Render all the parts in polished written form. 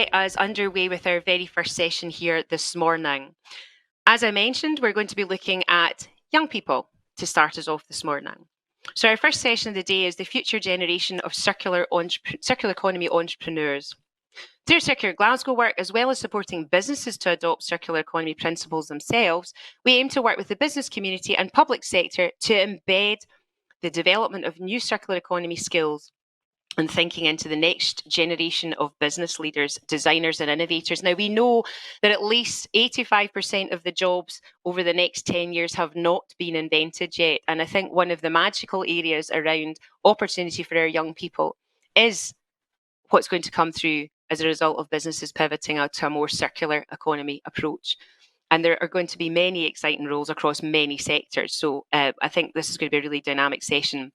get us underway with our very first session here this morning. As I mentioned, we're going to be looking at young people to start us off this morning. So our first session of the day is the future generation of circular economy entrepreneurs. Through Circular Glasgow work, as well as supporting businesses to adopt circular economy principles themselves, we aim to work with the business community and public sector to embed the development of new circular economy skills and thinking into the next generation of business leaders, designers, and innovators. Now, we know that at least 85% of the jobs over the next 10 years have not been invented yet. And I think one of the magical areas around opportunity for our young people is what's going to come through as a result of businesses pivoting out to a more circular economy approach. And there are going to be many exciting roles across many sectors. So I think this is going to be a really dynamic session.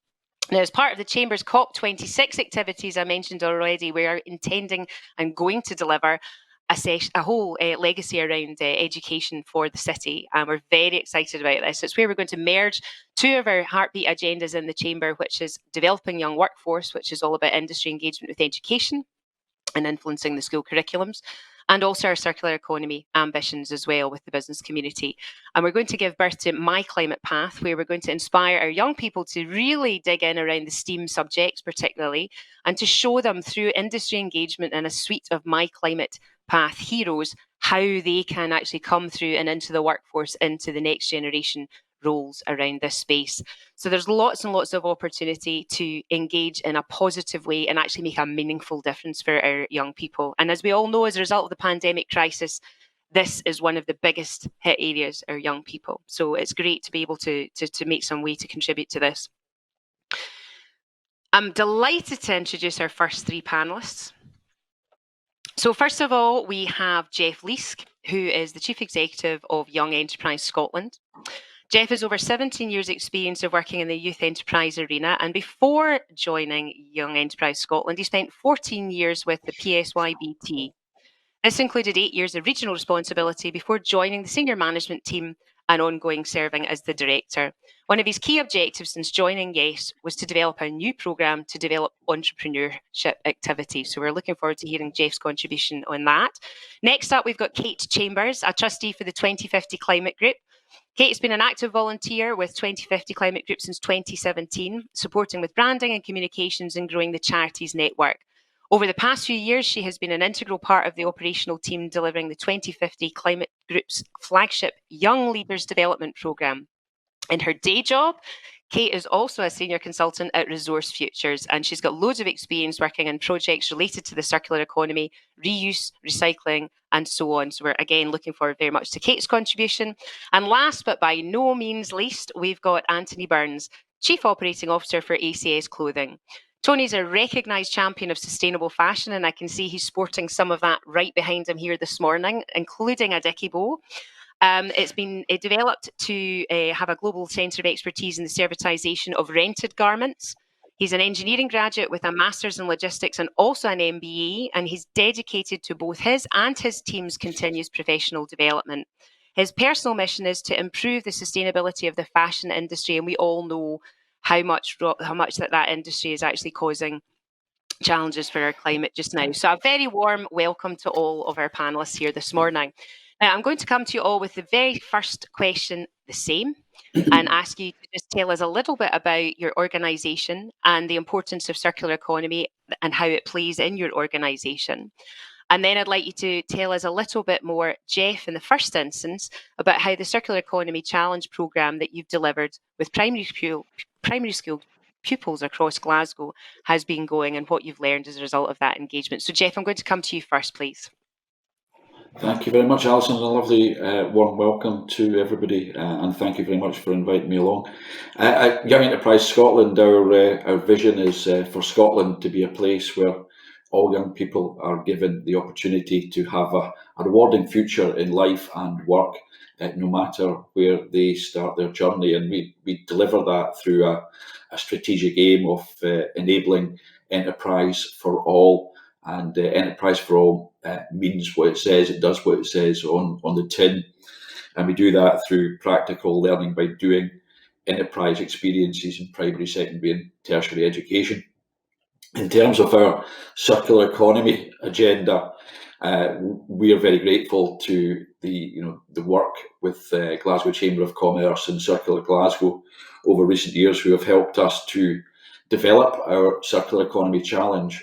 Now, as part of the Chamber's COP26 activities I mentioned already, we are intending and going to deliver a whole legacy around education for the city, and we're very excited about this. It's where we're going to merge two of our heartbeat agendas in the Chamber, which is developing young workforce, which is all about industry engagement with education and influencing the school curriculums, and also our circular economy ambitions as well with the business community. And we're going to give birth to My Climate Path, where we're going to inspire our young people to really dig in around the STEAM subjects particularly, and to show them through industry engagement and a suite of My Climate Path heroes how they can actually come through and into the workforce, into the next generation roles around this space. So there's lots and lots of opportunity to engage in a positive way and actually make a meaningful difference for our young people. And as we all know, as a result of the pandemic crisis, this is one of the biggest hit areas, our young people. So it's great to be able to make some way to contribute to this. I'm delighted to introduce our first three panellists. So first of all, we have Geoff Leask, who is the Chief Executive of Young Enterprise Scotland. Geoff has over 17 years' experience of working in the youth enterprise arena, and before joining Young Enterprise Scotland, he spent 14 years with the PSYBT. This included 8 years of regional responsibility before joining the senior management team and ongoing serving as the director. One of his key objectives since joining YES was to develop a new programme to develop entrepreneurship activities. So we're looking forward to hearing Geoff's contribution on that. Next up, we've got Kate Chambers, a trustee for the 2050 Climate Group. Kate's been an active volunteer with 2050 Climate Group since 2017, supporting with branding and communications and growing the charities network. Over the past few years, she has been an integral part of the operational team delivering the 2050 Climate Group's flagship Young Leaders Development Programme. In her day job, Kate is also a senior consultant at Resource Futures, and she's got loads of experience working on projects related to the circular economy, reuse, recycling, and so on. So we're again looking forward very much to Kate's contribution. And last but by no means least, we've got Anthony Burns, Chief Operating Officer for ACS Clothing. Tony's a recognised champion of sustainable fashion, and I can see he's sporting some of that right behind him here this morning, including a dicky bow. It's been developed to have a global centre of expertise in the servitisation of rented garments. He's an engineering graduate with a master's in logistics and also an MBA, and he's dedicated to both his and his team's continuous professional development. His personal mission is to improve the sustainability of the fashion industry, and we all know how much that industry is actually causing challenges for our climate just now. So a very warm welcome to all of our panellists here this morning. Now, I'm going to come to you all with the very first question the same and ask you to just tell us a little bit about your organisation and the importance of circular economy and how it plays in your organisation. And then I'd like you to tell us a little bit more, Geoff, in the first instance, about how the Circular Economy Challenge programme that you've delivered with primary school pupils across Glasgow has been going and what you've learned as a result of that engagement. So, Geoff, I'm going to come to you first, please. Thank you very much, Alison. A lovely warm welcome to everybody, and thank you very much for inviting me along. At Young Enterprise Scotland, our vision is for Scotland to be a place where all young people are given the opportunity to have a rewarding future in life and work, no matter where they start their journey. And we deliver that through a strategic aim of enabling enterprise for all. And Enterprise for All means what it says, it does what it says on the tin. And we do that through practical learning by doing, enterprise experiences in primary, secondary and tertiary education. In terms of our circular economy agenda, We are very grateful to the work with Glasgow Chamber of Commerce and Circular Glasgow over recent years, who have helped us to develop our Circular Economy Challenge,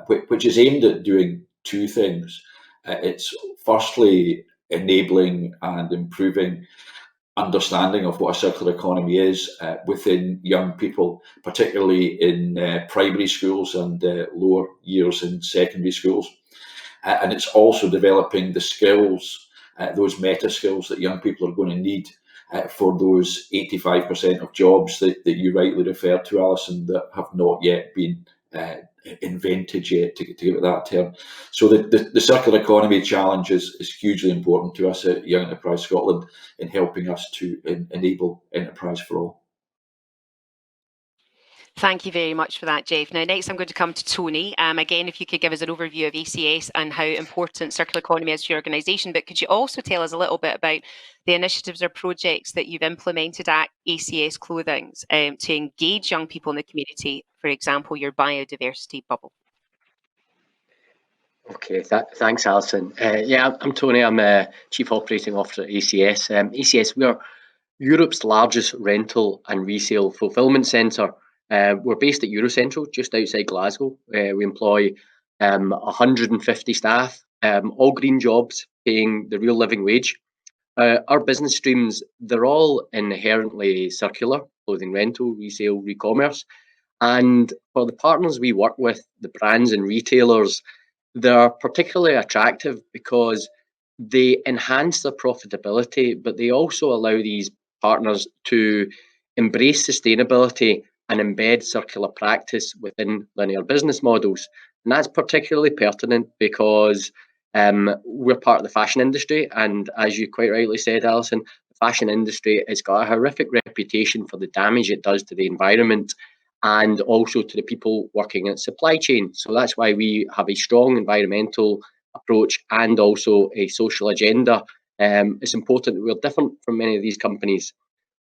which is aimed at doing two things. It's firstly enabling and improving understanding of what a circular economy is within young people, particularly in primary schools and lower years in secondary schools. And it's also developing the skills, those meta skills that young people are going to need for those 85% of jobs that you rightly referred to, Alison, that have not yet been invented yet, to give it that term. So the Circular Economy Challenge is hugely important to us at Young Enterprise Scotland in helping us to enable enterprise for all. Thank you very much for that, Geoff. Now, next I'm going to come to Tony. Again, if you could give us an overview of ACS and how important circular economy is to your organisation, but could you also tell us a little bit about the initiatives or projects that you've implemented at ACS Clothings to engage young people in the community, for example, your biodiversity bubble? Okay, thanks, Alison. Yeah, I'm Tony. I'm Chief Operating Officer at ACS. ACS, we are Europe's largest rental and resale fulfilment centre. We're based at Eurocentral, just outside Glasgow. We employ 150 staff, all green jobs, paying the real living wage. Our business streams, they're all inherently circular: clothing rental, resale, re-commerce. And for the partners we work with, the brands and retailers, they're particularly attractive because they enhance their profitability, but they also allow these partners to embrace sustainability and embed circular practice within linear business models. And that's particularly pertinent because we're part of the fashion industry. And as you quite rightly said, Alison, the fashion industry has got a horrific reputation for the damage it does to the environment and also to the people working in supply chain. So that's why we have a strong environmental approach and also a social agenda. It's important that we're different from many of these companies.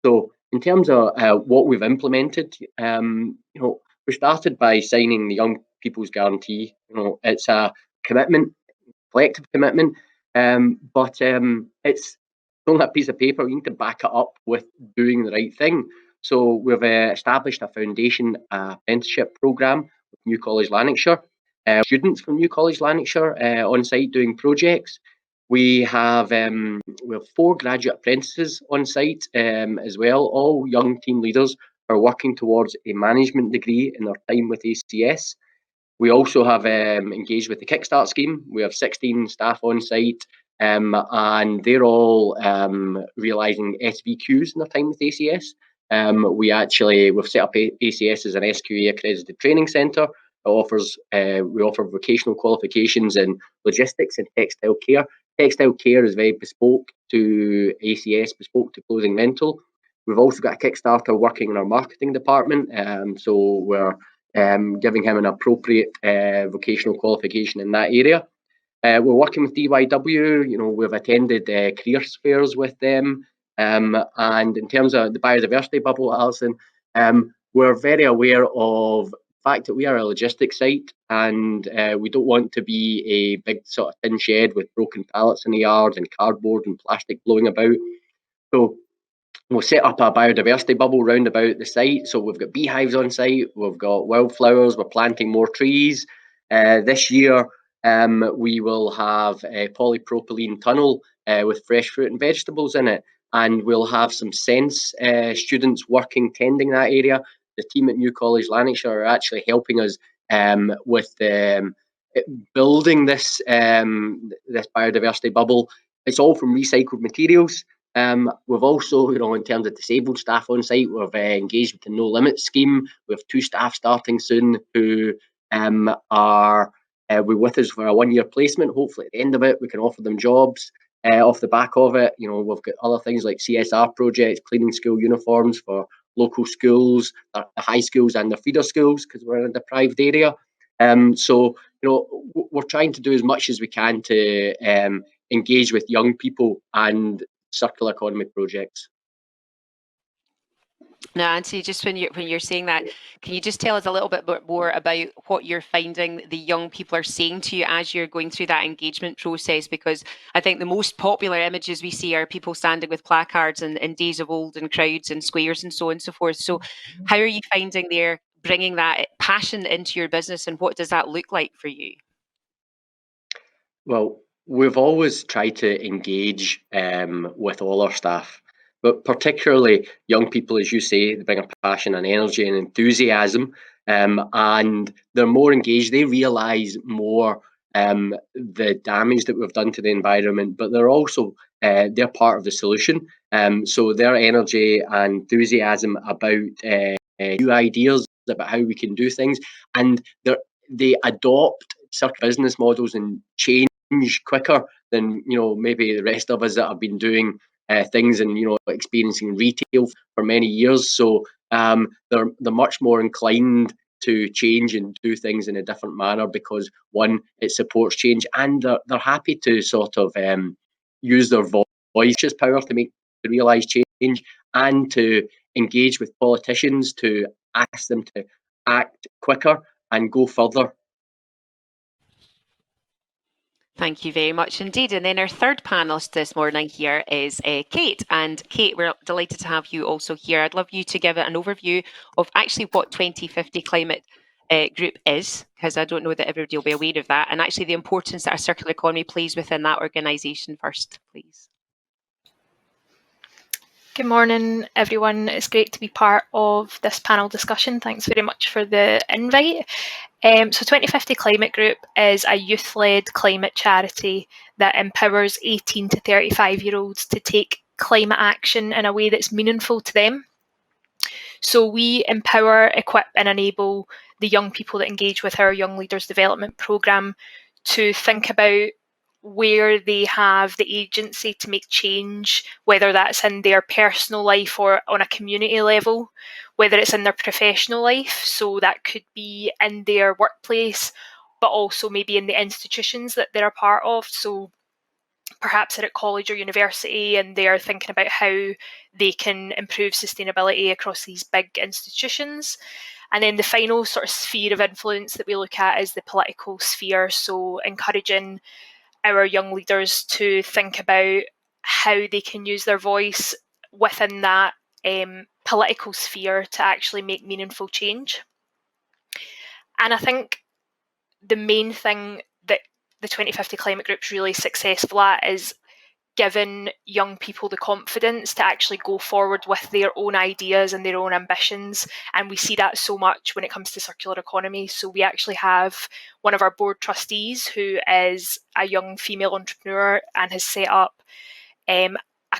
So in terms of what we've implemented, we started by signing the Young People's Guarantee. It's a commitment, collective commitment, but it's only a piece of paper. We need to back it up with doing the right thing. So we've established a foundation apprenticeship programme with New College Lanarkshire. Students from New College Lanarkshire on site doing projects. We have 4 graduate apprentices on site as well. All young team leaders are working towards a management degree in their time with ACS. We also have engaged with the Kickstart scheme. We have 16 staff on site, and they're all realising SVQs in their time with ACS. We've set up ACS as an SQA accredited training centre. We offer vocational qualifications in logistics and textile care. Textile care is very bespoke to ACS, bespoke to clothing rental. We've also got a Kickstarter working in our marketing department, so we're giving him an appropriate vocational qualification in that area. We're working with DYW. We've attended careers fairs with them. And in terms of the biodiversity bubble, Alison, we're very aware of the fact that we are a logistics site, and we don't want to be a big sort of tin shed with broken pallets in the yard and cardboard and plastic blowing about. So we'll set up a biodiversity bubble round about the site. So we've got beehives on site, we've got wildflowers, we're planting more trees. This year, we will have a polypropylene tunnel with fresh fruit and vegetables in it. And we'll have some SENSE students working, tending that area. The team at New College Lanarkshire are actually helping us with building this biodiversity bubble. It's all from recycled materials. We've also, in terms of disabled staff on site, we've engaged with the No Limit scheme. We have 2 staff starting soon who are with us for a 1-year placement. Hopefully at the end of it, we can offer them jobs. Off the back of it, we've got other things like CSR projects, cleaning school uniforms for local schools, the high schools and the feeder schools, because we're in a deprived area. So, we're trying to do as much as we can to engage with young people and circular economy projects. Now, Anthony, just when you're saying that, can you just tell us a little bit more about what you're finding the young people are saying to you as you're going through that engagement process? Because I think the most popular images we see are people standing with placards in days of old and crowds and squares and so on and so forth. So how are you finding they're bringing that passion into your business, and what does that look like for you? Well, we've always tried to engage with all our staff, but particularly young people, as you say, they bring a passion and energy and enthusiasm, and they're more engaged. They realise more the damage that we've done to the environment, but they're also they're part of the solution. So their energy and enthusiasm about new ideas about how we can do things, and they adopt certain business models and change quicker than maybe the rest of us that have been doing things and experiencing retail for many years. So they're much more inclined to change and do things in a different manner because one, it supports change, and they're happy to sort of use their voice power to realise change and to engage with politicians to ask them to act quicker and go further. Thank you very much indeed. And then our third panelist this morning here is Kate. And Kate, we're delighted to have you also here. I'd love you to give an overview of actually what 2050 Climate Group is, because I don't know that everybody will be aware of that, and actually the importance that a circular economy plays within that organisation first, please. Good morning, everyone. It's great to be part of this panel discussion. Thanks very much for the invite. So 2050 Climate Group is a youth-led climate charity that empowers 18 to 35-year-olds to take climate action in a way that's meaningful to them. So we empower, equip and enable the young people that engage with our Young Leaders Development Programme to think about where they have the agency to make change, whether that's in their personal life or on a community level, whether it's in their professional life, so that could be in their workplace, but also maybe in the institutions that they're a part of. So perhaps they're at college or university and they're thinking about how they can improve sustainability across these big institutions. And then the final sort of sphere of influence that we look at is the political sphere, so encouraging our young leaders to think about how they can use their voice within that political sphere to actually make meaningful change. And I think the main thing that the 2050 Climate Group's really successful at is giving young people the confidence to actually go forward with their own ideas and their own ambitions. And we see that so much when it comes to circular economy. So we actually have one of our board trustees who is a young female entrepreneur and has set up a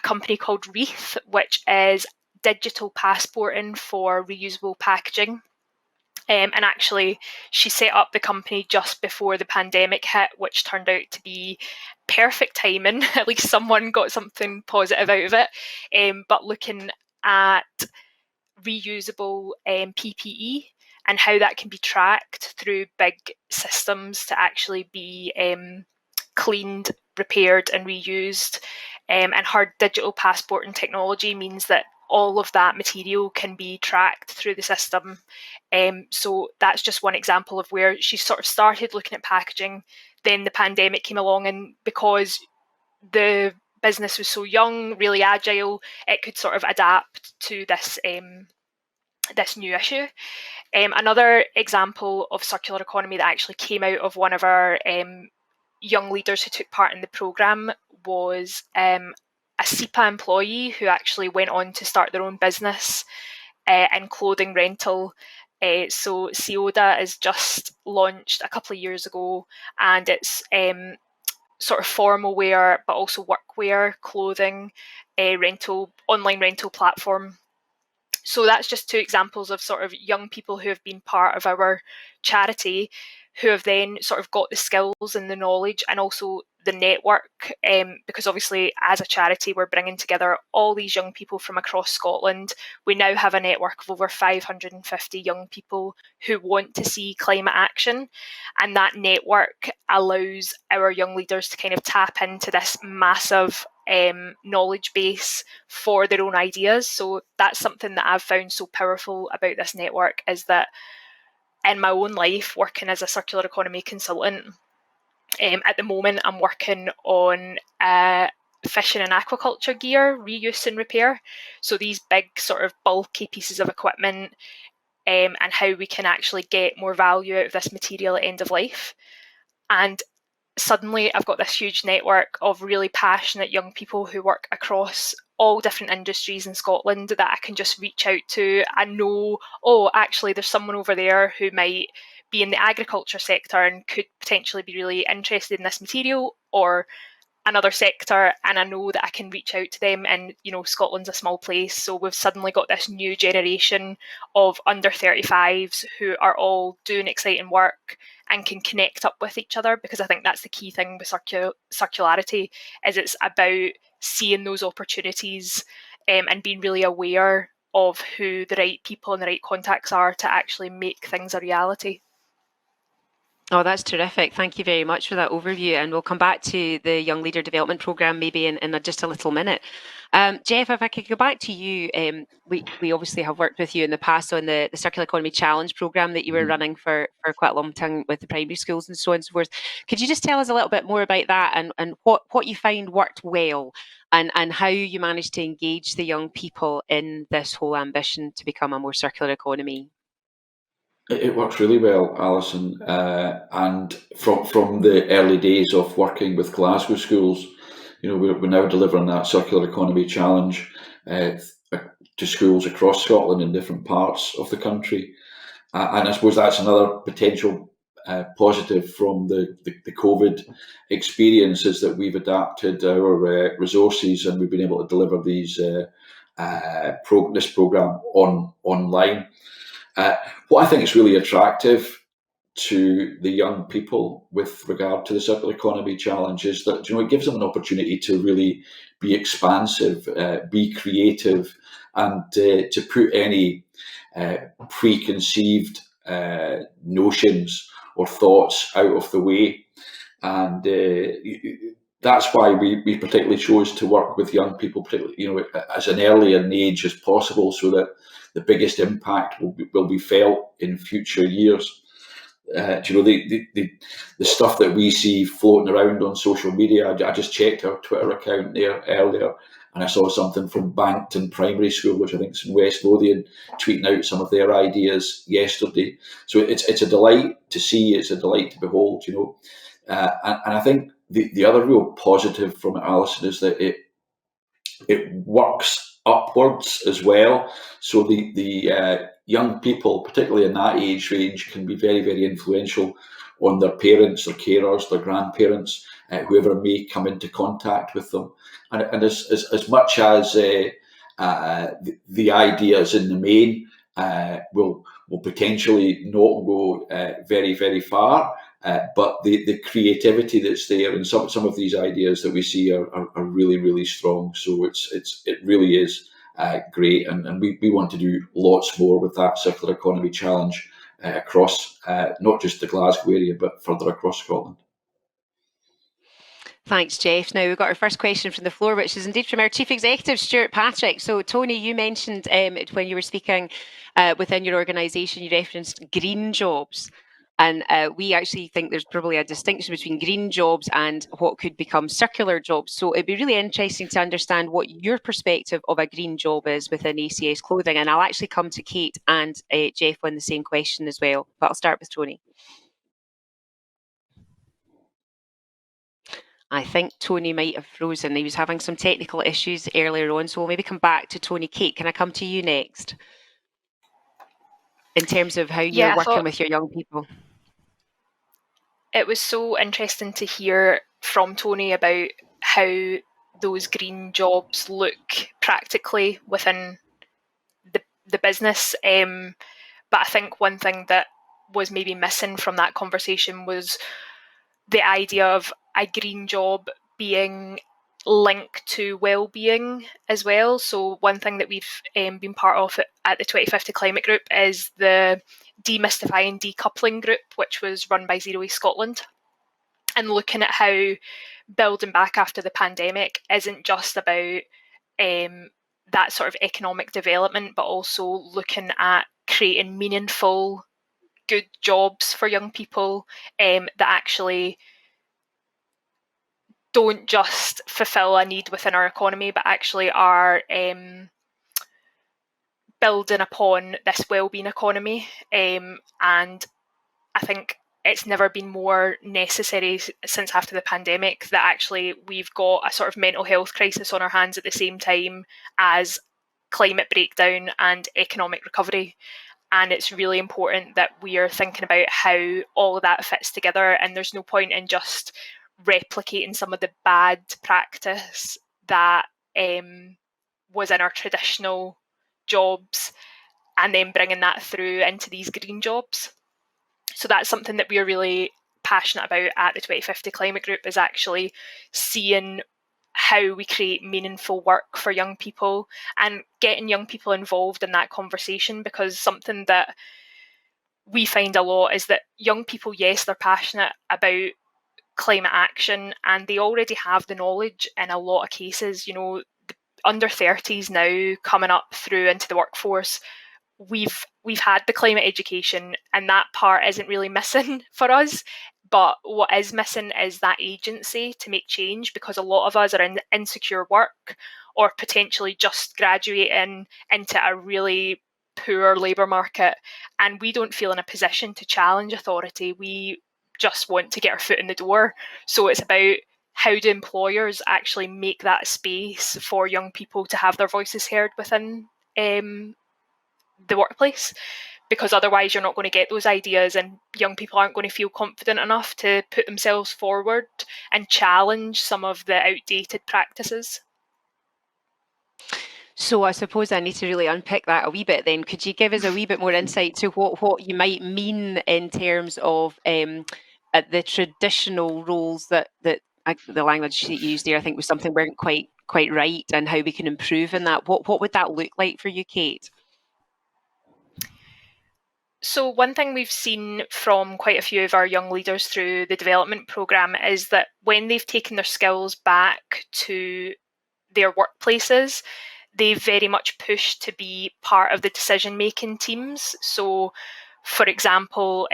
company called Wreath, which is digital passporting for reusable packaging. And actually, she set up the company just before the pandemic hit, which turned out to be perfect timing. At least someone got something positive out of it. But looking at reusable PPE and how that can be tracked through big systems to actually be cleaned, repaired and reused. And her digital passporting technology means that all of that material can be tracked through the system. So that's just one example of where she sort of started looking at packaging. Then the pandemic came along, and because the business was so young, really agile, it could sort of adapt to this this new issue. Another example of circular economy that actually came out of one of our young leaders who took part in the programme was a SEPA employee who actually went on to start their own business in clothing rental. So Cioda is just launched a couple of years ago, and it's sort of formal wear but also workwear clothing rental, online rental platform. So that's just two examples of sort of young people who have been part of our charity, who have then sort of got the skills and the knowledge and also the network, because obviously as a charity we're bringing together all these young people from across Scotland. We now have a network of over 550 young people who want to see climate action, and that network allows our young leaders to kind of tap into this massive knowledge base for their own ideas. So that's something that I've found so powerful about this network, is that in my own life, working as a circular economy consultant, at the moment I'm working on fishing and aquaculture gear reuse and repair. So these big sort of bulky pieces of equipment, and how we can actually get more value out of this material at end of life. And suddenly I've got this huge network of really passionate young people who work across all different industries in Scotland that I can just reach out to and know, oh, actually there's someone over there who might be in the agriculture sector and could potentially be really interested in this material, or another sector, and I know that I can reach out to them. And Scotland's a small place, so we've suddenly got this new generation of under 35s who are all doing exciting work and can connect up with each other, because I think that's the key thing with circularity, is it's about seeing those opportunities, and being really aware of who the right people and the right contacts are to actually make things a reality. Oh, that's terrific. Thank you very much for that overview. And we'll come back to the Young Leader Development Programme maybe in just a little minute. Geoff, if I could go back to you, we obviously have worked with you in the past on the Circular Economy Challenge programme that you were running for quite a long time with the primary schools and so on and so forth. Could you just tell us a little bit more about that, and what you find worked well, and how you managed to engage the young people in this whole ambition to become a more circular economy? It works really well, Alison, and from the early days of working with Glasgow schools, we're now delivering that circular economy challenge to schools across Scotland in different parts of the country, and I suppose that's another potential positive from the COVID experience, is that we've adapted our resources and we've been able to deliver these this programme online. What I think is really attractive to the young people with regard to the Circular Economy Challenge is that it gives them an opportunity to really be expansive, be creative, and to put any preconceived notions or thoughts out of the way. And that's why we particularly chose to work with young people, particularly as an early an age as possible, so that the biggest impact will be felt in future years. The stuff that we see floating around on social media. I just checked our Twitter account there earlier, and I saw something from Bankton Primary School, which I think is in West Lothian, tweeting out some of their ideas yesterday. So it's a delight to see. It's a delight to behold. And I think the other real positive from it, Alison, is that it works upwards as well. So the young people, particularly in that age range, can be very, very influential on their parents, their carers, their grandparents, whoever may come into contact with them. And as much as the ideas in the main will potentially not go very, very far, but the creativity that's there, and some of these ideas that we see are really, really strong. So it really is great, and we want to do lots more with that Circular Economy Challenge across not just the Glasgow area, but further across Scotland. Thanks, Geoff. Now we've got our first question from the floor, which is indeed from our Chief Executive, Stuart Patrick. So, Tony, you mentioned when you were speaking within your organisation, you referenced green jobs. And we actually think there's probably a distinction between green jobs and what could become circular jobs. So it'd be really interesting to understand what your perspective of a green job is within ACS Clothing. And I'll actually come to Kate and Geoff on the same question as well. But I'll start with Tony. I think Tony might have frozen. He was having some technical issues earlier on. So we'll maybe come back to Tony. Kate, can I come to you next? In terms of how you're working with your young people. It was so interesting to hear from Tony about how those green jobs look practically within the business. But I think one thing that was maybe missing from that conversation was the idea of a green job being linked to well-being as well. So one thing that we've been part of at the 2050 Climate Group is the Demystifying Decoupling Group, which was run by Zero Waste Scotland. and looking at how building back after the pandemic isn't just about that sort of economic development, but also looking at creating meaningful, good jobs for young people that actually don't just fulfill a need within our economy, but actually are building upon this wellbeing economy. And I think it's never been more necessary since after the pandemic that actually we've got a sort of mental health crisis on our hands at the same time as climate breakdown and economic recovery. And it's really important that we are thinking about how all of that fits together. And there's no point in just replicating some of the bad practice that was in our traditional jobs and then bringing that through into these green jobs. So that's something that we're really passionate about at the 2050 Climate Group, is actually seeing how we create meaningful work for young people and getting young people involved in that conversation, because something that we find a lot is that young people, yes, they're passionate about climate action and they already have the knowledge in a lot of cases. You know, the under 30s now coming up through into the workforce, we've had the climate education and that part isn't really missing for us. But what is missing is that agency to make change, because a lot of us are in insecure work or potentially just graduating into a really poor labour market, and we don't feel in a position to challenge authority. We just want to get our foot in the door. So it's about how do employers actually make that space for young people to have their voices heard within the workplace, because otherwise you're not going to get those ideas and young people aren't going to feel confident enough to put themselves forward and challenge some of the outdated practices. So I suppose I need to really unpick that a wee bit then. Could you give us a wee bit more insight to what you might mean in terms of the traditional roles that the language that you used there, I think was something weren't quite right, and how we can improve in that? What would that look like for you, Kate? So one thing we've seen from quite a few of our young leaders through the development programme is that when they've taken their skills back to their workplaces, they very much push to be part of the decision-making teams. So, for example,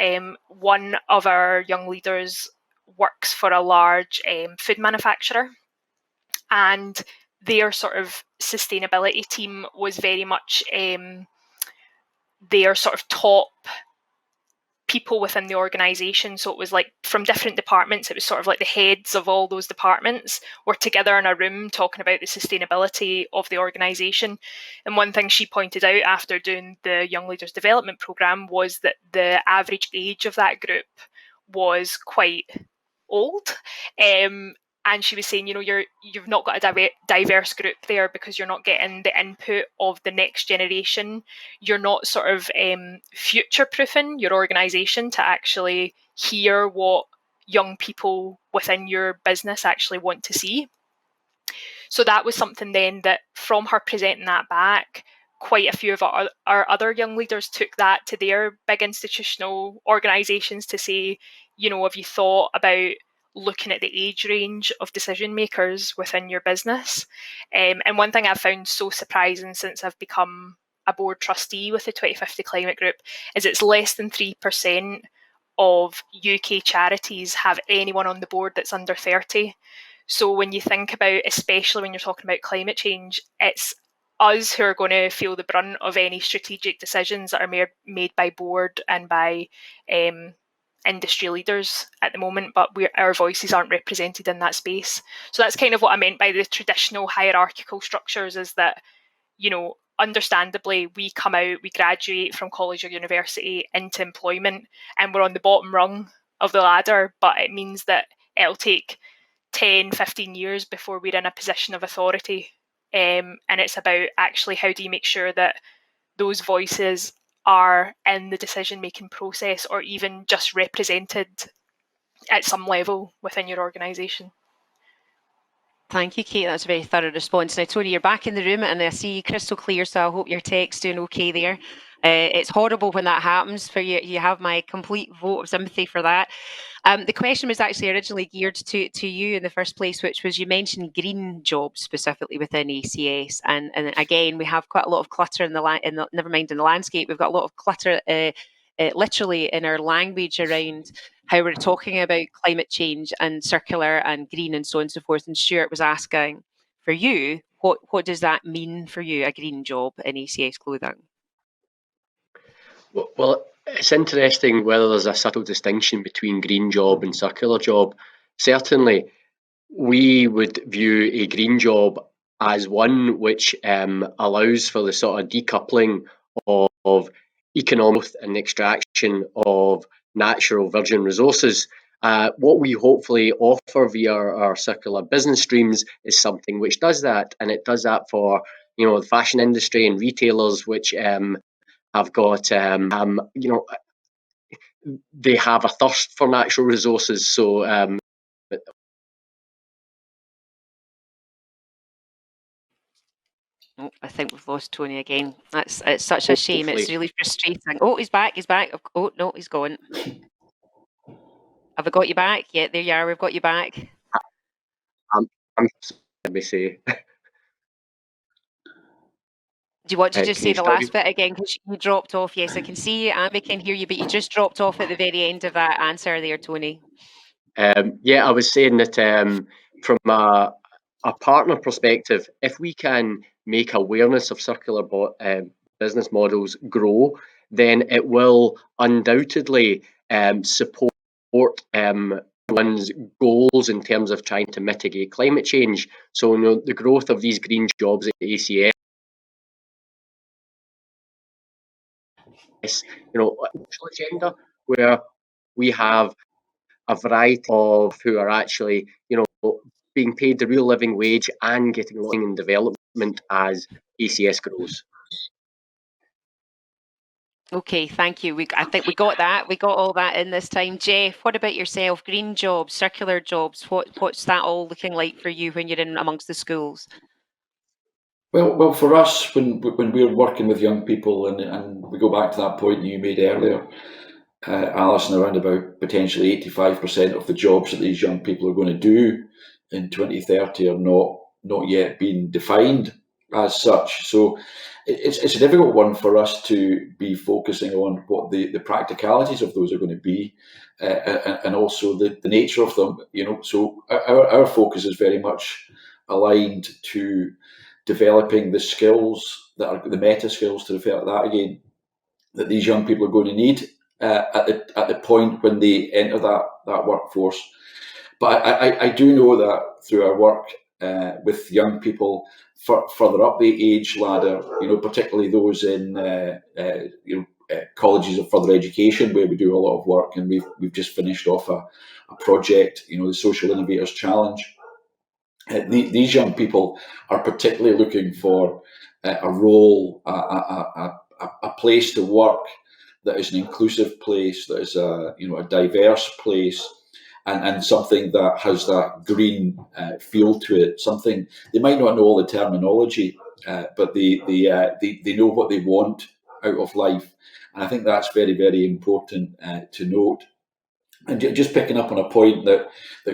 one of our young leaders works for a large food manufacturer, and their sort of sustainability team was very much their sort of top people within the organisation. So it was like from different departments, it was sort of like the heads of all those departments were together in a room talking about the sustainability of the organisation. And one thing she pointed out after doing the Young Leaders Development Programme was that the average age of that group was quite old. And she was saying, you know, you've not got a diverse group there because you're not getting the input of the next generation. You're not sort of future-proofing your organisation to actually hear what young people within your business actually want to see. So that was something then that from her presenting that back, quite a few of our other young leaders took that to their big institutional organisations to say, you know, have you thought about looking at the age range of decision makers within your business? And one thing I've found so surprising since I've become a board trustee with the 2050 Climate Group is it's less than 3% of UK charities have anyone on the board that's under 30. So when you think about, especially when you're talking about climate change, it's us who are going to feel the brunt of any strategic decisions that are made by board and by industry leaders at the moment, but our voices aren't represented in that space. So that's kind of what I meant by the traditional hierarchical structures, is that, you know, understandably, we come out, we graduate from college or university into employment, and we're on the bottom rung of the ladder, but it means that it'll take 10, 15 years before we're in a position of authority. And it's about actually how do you make sure that those voices are in the decision-making process or even just represented at some level within your organisation. Thank you, Kate. That's a very thorough response. Now, Tony, you're back in the room and I see you crystal clear, so I hope your tech's doing okay there. It's horrible when that happens. For you, you have my complete vote of sympathy for that. The question was actually originally geared to you in the first place, which was, you mentioned green jobs specifically within ACS, and again, we have quite a lot of clutter in the never mind in the landscape. We've got a lot of clutter, literally in our language around how we're talking about climate change and circular and green and so on and so forth. And Stuart was asking, for you, what does that mean for you, a green job in ACS clothing? Well, it's interesting whether there's a subtle distinction between green job and circular job. Certainly, we would view a green job as one which allows for the sort of decoupling of economic growth and extraction of natural virgin resources. What we hopefully offer via our circular business streams is something which does that, and it does that for the fashion industry and retailers, which have got they have a thirst for natural resources. So Oh, I think we've lost Tony again. It's such a shame. hopefully. It's really frustrating. Oh, he's back. He's back. Oh no, he's gone. Have we got you back? Yeah, there you are. We've got you back. I'm let me say. Do you want to just Can say you the still last bit again? Because you dropped off. Yes, I can see you and we can hear you, but you just dropped off at the very end of that answer there, Tony. Yeah, I was saying that from a partner perspective, if we can make awareness of circular business models grow, then it will undoubtedly support one's goals in terms of trying to mitigate climate change. So, the growth of these green jobs at ACS, social agenda, where we have a variety of who are actually, being paid the real living wage and getting learning and development as ACS grows. Okay, thank you. I think we got that. We got all that in this time. Geoff, what about yourself? Green jobs, circular jobs. What's that all looking like for you when you're in amongst the schools? Well, for us, when we're working with young people, and we go back to that point you made earlier, Alison, around about potentially 85% of the jobs that these young people are going to do in 2030 are not yet being defined as such. So it's a difficult one for us to be focusing on what the practicalities of those are going to be, and also the nature of them. So our focus is very much aligned to developing the skills that are the meta skills, to refer to that again, that these young people are going to need at the point when they enter that workforce. But I do know that through our work with young people further up the age ladder, particularly those in colleges of further education, where we do a lot of work, and we've just finished off a project, the Social Innovators Challenge. These young people are particularly looking for a role, a place to work that is an inclusive place, that is a diverse place, and something that has that green feel to it. Something they might not know all the terminology, but they know what they want out of life, and I think that's very, very important to note. And just picking up on a point that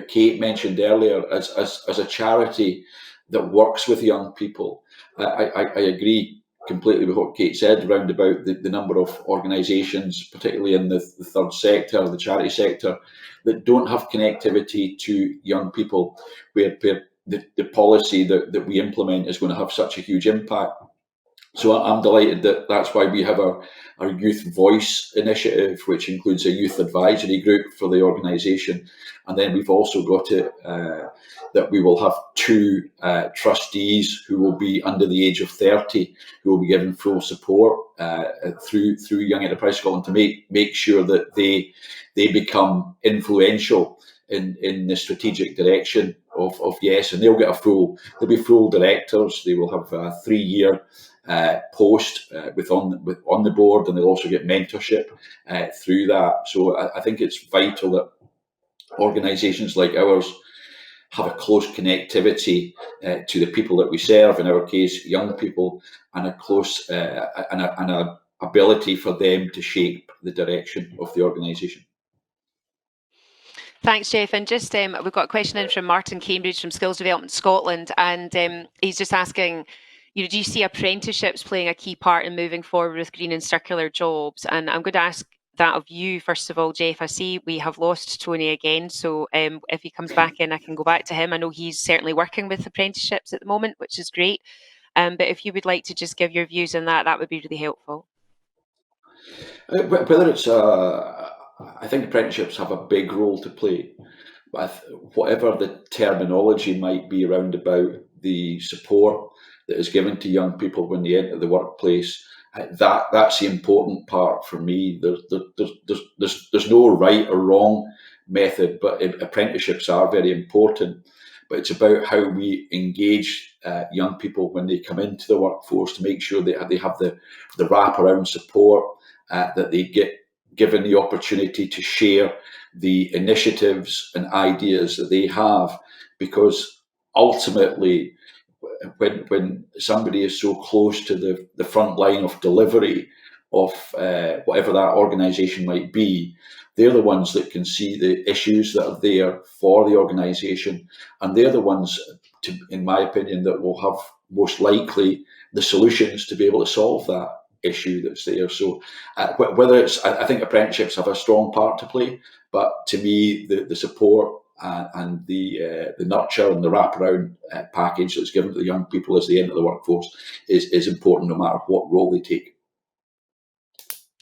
Kate mentioned earlier, as a charity that works with young people, I agree completely with what Kate said around about the number of organisations, particularly in the third sector, the charity sector, that don't have connectivity to young people, where the policy that we implement is going to have such a huge impact. So I'm delighted that that's why we have our Youth Voice initiative, which includes a youth advisory group for the organisation. And then we've also got it that we will have 2 trustees who will be under the age of 30, who will be given full support through Young Enterprise Scotland to make sure that they become influential in the strategic direction of YES, and they'll be full directors. They will have a 3-year post on the board, and they'll also get mentorship through that. So I think it's vital that organisations like ours have a close connectivity to the people that we serve, in our case young people, and a close and a ability for them to shape the direction of the organisation. Thanks, Geoff. And just we've got a question in from Martin Cambridge from Skills Development Scotland, and he's just asking, do you see apprenticeships playing a key part in moving forward with green and circular jobs? And I'm going to ask that of you first of all, Geoff. I see we have lost Tony again, so if he comes back in, I can go back to him. I know he's certainly working with apprenticeships at the moment, which is great. But if you would like to just give your views on that, that would be really helpful. Whether it's, I think apprenticeships have a big role to play. Whatever the terminology might be around about the support that is given to young people when they enter the workplace, that's the important part for me. There's no right or wrong method, but apprenticeships are very important. But it's about how we engage young people when they come into the workforce to make sure they have the wraparound support, that they get given the opportunity to share the initiatives and ideas that they have, because ultimately when somebody is so close to the front line of delivery of whatever that organisation might be, they're the ones that can see the issues that are there for the organisation, and they're the ones, in my opinion, that will have most likely the solutions to be able to solve that issue that's there. So whether it's, I think apprenticeships have a strong part to play, but to me the support and the nurture and the wraparound package that's given to the young people as they enter the workforce is important, no matter what role they take.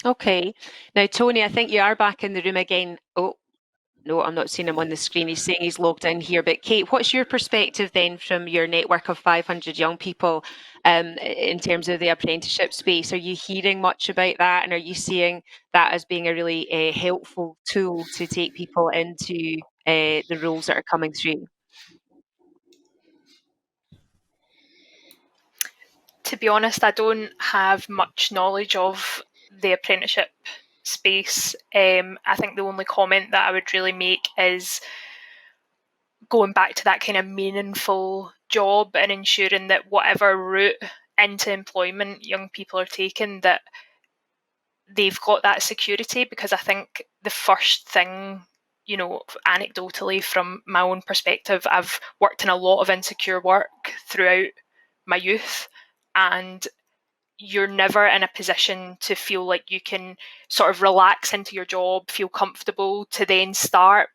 Okay. Now, Tony, I think you are back in the room again. Oh, no, I'm not seeing him on the screen. He's saying he's logged in here. But Kate, what's your perspective then from your network of 500 young people in terms of the apprenticeship space? Are you hearing much about that? And are you seeing that as being a really helpful tool to take people into the roles that are coming through? To be honest, I don't have much knowledge of the apprenticeship space. I think the only comment that I would really make is going back to that kind of meaningful job and ensuring that whatever route into employment young people are taking, that they've got that security. Because I think the first thing, anecdotally from my own perspective, I've worked in a lot of insecure work throughout my youth, and you're never in a position to feel like you can sort of relax into your job, feel comfortable to then start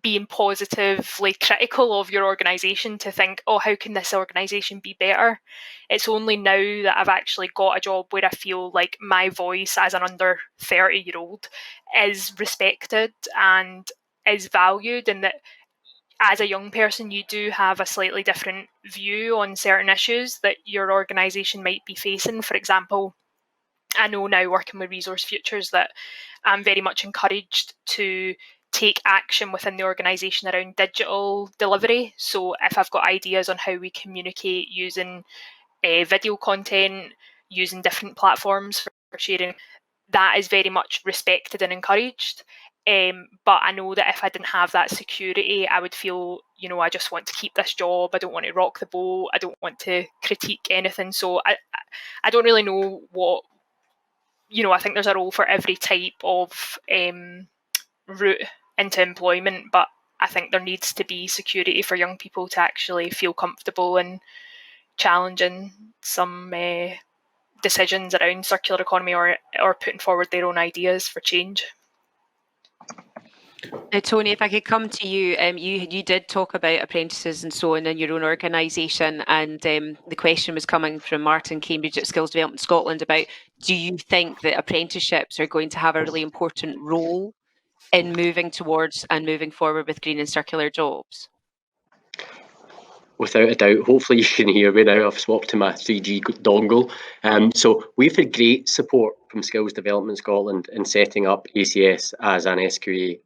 being positively critical of your organisation, to think, oh, how can this organisation be better? It's only now that I've actually got a job where I feel like my voice as an under 30-year-old is respected and is valued, and that as a young person, you do have a slightly different view on certain issues that your organisation might be facing. For example, I know now working with Resource Futures that I'm very much encouraged to take action within the organisation around digital delivery. So if I've got ideas on how we communicate using video content, using different platforms for sharing, that is very much respected and encouraged. But I know that if I didn't have that security, I would feel, I just want to keep this job. I don't want to rock the boat. I don't want to critique anything. So I don't really know what, I think there's a role for every type of route into employment, but I think there needs to be security for young people to actually feel comfortable in challenging some decisions around circular economy or putting forward their own ideas for change. Now, Tony, if I could come to you, you did talk about apprentices and so on in your own organisation, and the question was coming from Martin Cambridge at Skills Development Scotland about, do you think that apprenticeships are going to have a really important role in moving towards and moving forward with green and circular jobs? Without a doubt. Hopefully you can hear me now. I've swapped to my 3G dongle. So we've had great support from Skills Development Scotland in setting up ACS as an SQA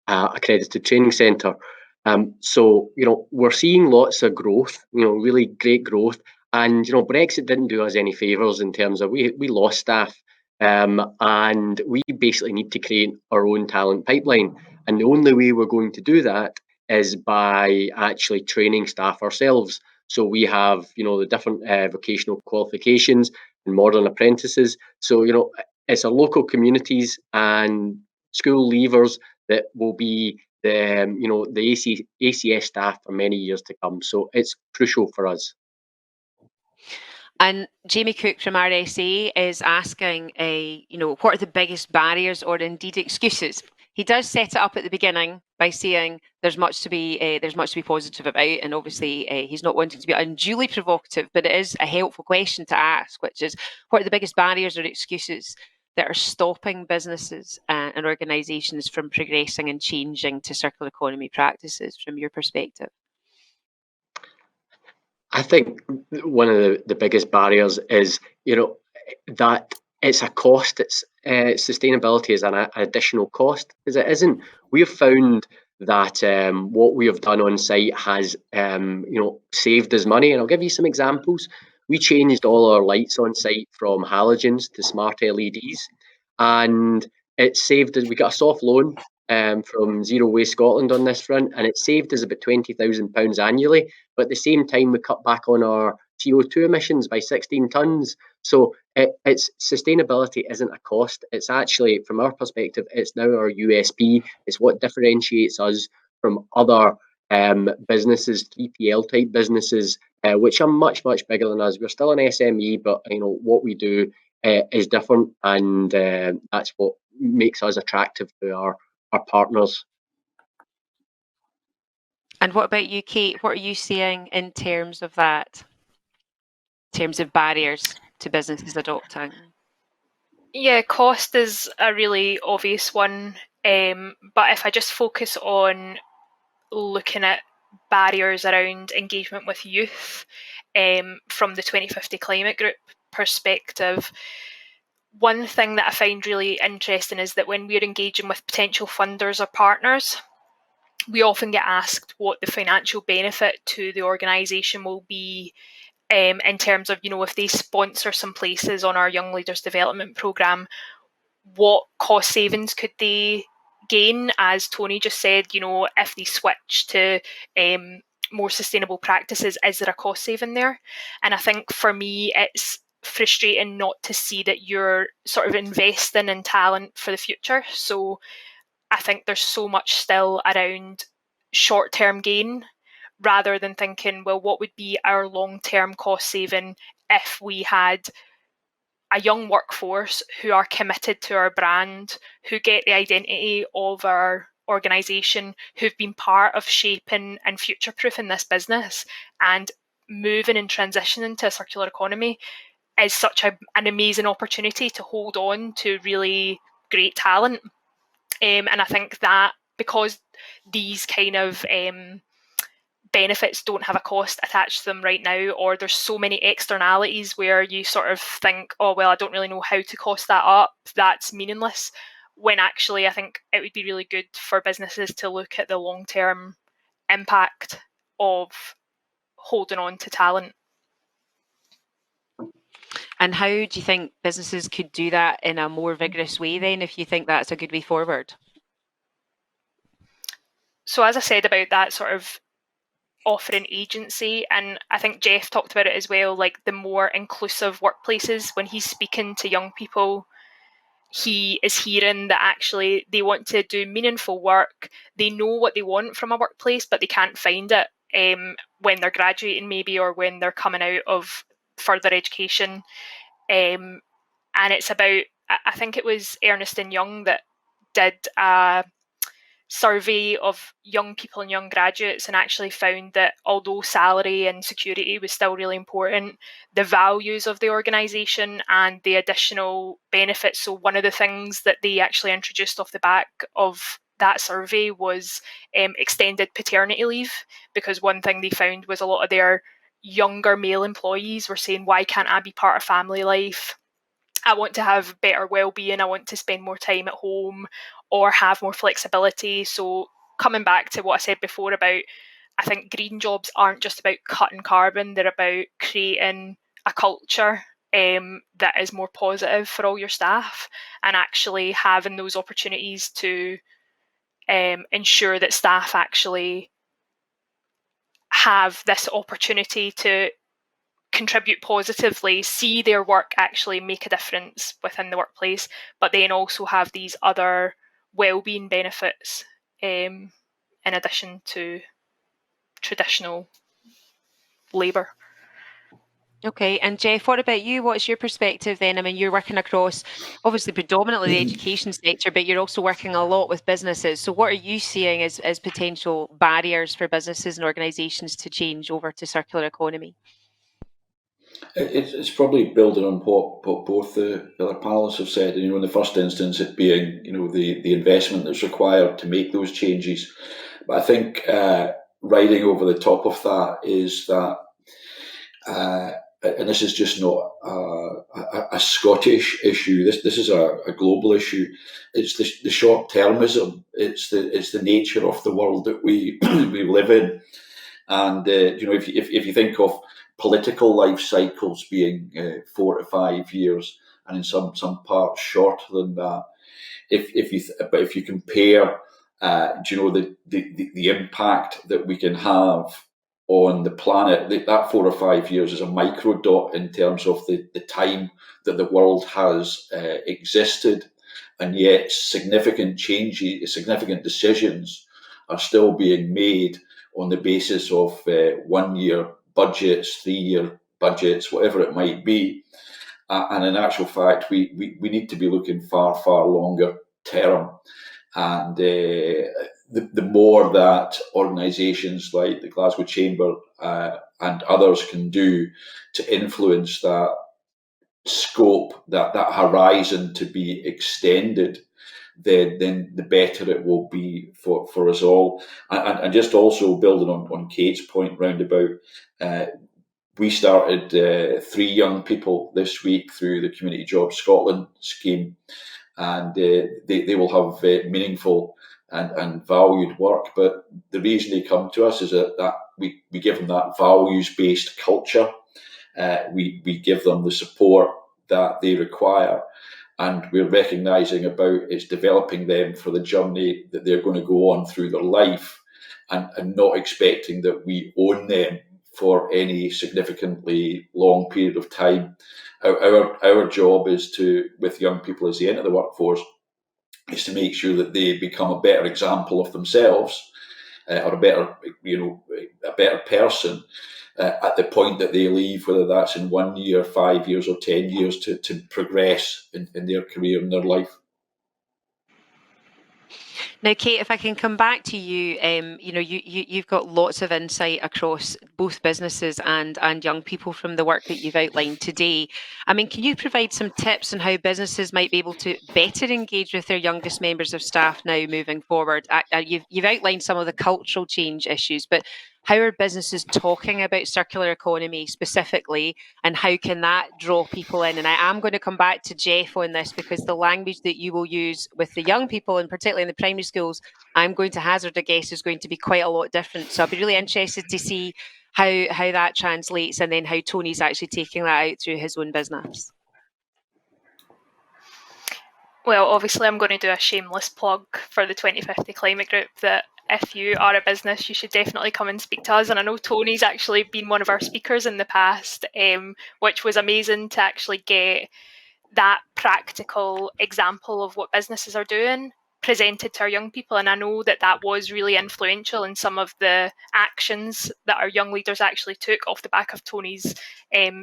accredited training centre. So, we're seeing lots of growth, really great growth. And, Brexit didn't do us any favours in terms of we lost staff. And we basically need to create our own talent pipeline. And the only way we're going to do that is by actually training staff ourselves. So we have, the different vocational qualifications, modern apprentices. So, it's our local communities and school leavers that will be the ACS staff for many years to come. So it's crucial for us. And Jamie Cook from RSA is asking, what are the biggest barriers or indeed excuses? He does set it up at the beginning by saying there's much to be positive about, and obviously he's not wanting to be unduly provocative, but it is a helpful question to ask, which is, what are the biggest barriers or excuses that are stopping businesses and organisations from progressing and changing to circular economy practices from your perspective? I think one of the biggest barriers is, that it's a cost. It's sustainability is an additional cost, because it isn't. We've found that what we have done on site has, saved us money. And I'll give you some examples. We changed all our lights on site from halogens to smart LEDs, and it saved us. We got a soft loan from Zero Waste Scotland on this front, and it saved us about £20,000 annually. But at the same time, we cut back on our CO2 emissions by 16 tonnes. So it's sustainability isn't a cost. It's actually, from our perspective, it's now our USP. It's what differentiates us from other businesses, 3PL type businesses, which are much, much bigger than us. We're still an SME, but what we do is different, and that's what makes us attractive to our partners. And what about you, Kate? What are you seeing in terms of that? In terms of barriers to businesses adopting? Yeah, cost is a really obvious one. But if I just focus on looking at barriers around engagement with youth from the 2050 Climate Group perspective, one thing that I find really interesting is that when we're engaging with potential funders or partners, we often get asked what the financial benefit to the organisation will be in terms of, if they sponsor some places on our Young Leaders Development Programme, what cost savings could they gain? As Tony just said, if they switch to more sustainable practices, is there a cost saving there? And I think for me, it's frustrating not to see that you're sort of investing in talent for the future. So I think there's so much still around short-term gain rather than thinking, well, what would be our long-term cost saving if we had a young workforce who are committed to our brand, who get the identity of our organisation, who've been part of shaping and future-proofing this business, and moving and transitioning to a circular economy is such an amazing opportunity to hold on to really great talent. And I think that because these kind of benefits don't have a cost attached to them right now, or there's so many externalities where you sort of think, oh, well, I don't really know how to cost that up, that's meaningless, when actually I think it would be really good for businesses to look at the long-term impact of holding on to talent. And how do you think businesses could do that in a more vigorous way then, if you think that's a good way forward? So as I said about that sort of offering agency, and I think Geoff talked about it as well, like the more inclusive workplaces, when he's speaking to young people, he is hearing that actually they want to do meaningful work, they know what they want from a workplace, but they can't find it when they're graduating maybe, or when they're coming out of further education. And it's about, I think it was Ernst & Young that did a survey of young people and young graduates, and actually found that although salary and security was still really important, the values of the organisation and the additional benefits. So one of the things that they actually introduced off the back of that survey was extended paternity leave, because one thing they found was a lot of their younger male employees were saying, why can't I be part of family life? I want to have better well-being, I want to spend more time at home or have more flexibility. So coming back to what I said before about, I think green jobs aren't just about cutting carbon, they're about creating a culture that is more positive for all your staff, and actually having those opportunities to ensure that staff actually have this opportunity to contribute positively, see their work actually make a difference within the workplace, but then also have these other well-being benefits in addition to traditional labour. Okay, and Geoff, what about you? What's your perspective then? I mean, you're working across, obviously, predominantly the education sector, but you're also working a lot with businesses. So what are you seeing as potential barriers for businesses and organisations to change over to circular economy? It's probably building on what both the other panelists have said. In the first instance, it being the investment that's required to make those changes. But I think riding over the top of that is that, and this is just not a Scottish issue. This is a global issue. It's the short termism. It's the nature of the world that we we live in. And if you think of political life cycles being 4 to 5 years, and in some parts shorter than that, if you compare, the impact that we can have on the planet, that 4 or 5 years is a micro dot in terms of the time that the world has existed, and yet significant changes, significant decisions are still being made on the basis of 1 year budgets, 3 year budgets, whatever it might be. And in actual fact, we need to be looking far, far longer term. And the more that organisations like the Glasgow Chamber and others can do to influence that scope, that horizon to be extended, then the better it will be for us all. And just also building on Kate's point roundabout, we started 3 young people this week through the Community Jobs Scotland scheme, and they will have meaningful and valued work. But the reason they come to us is that we give them that values-based culture. We give them the support that they require, and we're recognising about it's developing them for the journey that they're going to go on through their life, and not expecting that we own them for any significantly long period of time. Our job is to, with young people as they enter the workforce, is to make sure that they become a better example of themselves, or a better person at the point that they leave, whether that's in 1 year, 5 years, or 10 years, to progress in their career and their life. Now, Kate, if I can come back to you, you've got lots of insight across both businesses and young people from the work that you've outlined today. I mean, can you provide some tips on how businesses might be able to better engage with their youngest members of staff now moving forward? You've outlined some of the cultural change issues, but how are businesses talking about circular economy specifically, and how can that draw people in? And I am going to come back to Geoff on this, because the language that you will use with the young people, and particularly in the primary schools, I'm going to hazard a guess is going to be quite a lot different. So I'll be really interested to see how that translates, and then how Tony's actually taking that out through his own business. Well, obviously I'm going to do a shameless plug for the 2050 Climate Group, that if you are a business, you should definitely come and speak to us. And I know Tony's actually been one of our speakers in the past, which was amazing to actually get that practical example of what businesses are doing presented to our young people. And I know that was really influential in some of the actions that our young leaders actually took off the back of Tony's